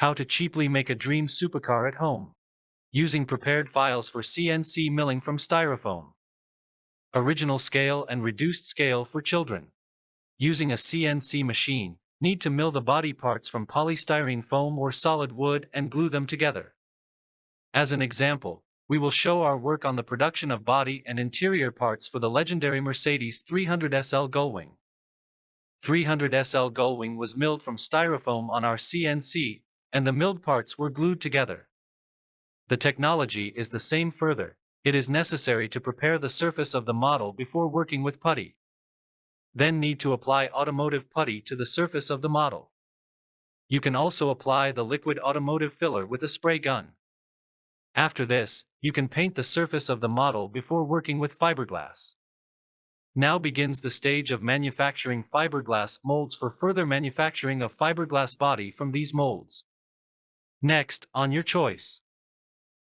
How to cheaply make a dream supercar at home. Using prepared files for CNC milling from styrofoam. Original scale and reduced scale for children. Using a CNC machine, need to mill the body parts from polystyrene foam or solid wood and glue them together. As an example, we will show our work on the production of body and interior parts for the legendary Mercedes 300SL Gullwing. 300SL Gullwing was milled from styrofoam on our CNC, and the milled parts were glued together. The technology is the same. Further, it is necessary to prepare the surface of the model before working with putty. Then need to apply automotive putty to the surface of the model. You can also apply the liquid automotive filler with a spray gun. After this, you can paint the surface of the model before working with fiberglass. Now begins the stage of manufacturing fiberglass molds for further manufacturing of fiberglass body from these molds. Next, on your choice.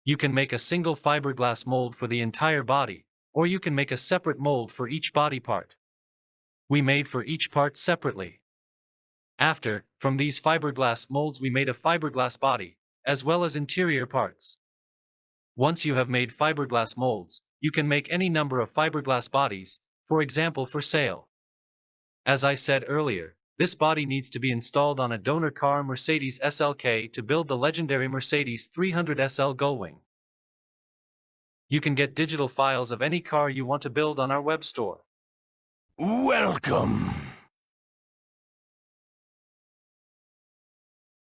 You can make a single fiberglass mold for the entire body, or you can make a separate mold for each body part. We made for each part separately. After, from these fiberglass molds we made a fiberglass body, as well as interior parts. Once you have made fiberglass molds, you can make any number of fiberglass bodies, for example for sale. As I said earlier, this body needs to be installed on a donor car Mercedes SLK to build the legendary Mercedes 300SL Gullwing. You can get digital files of any car you want to build on our web store. Welcome!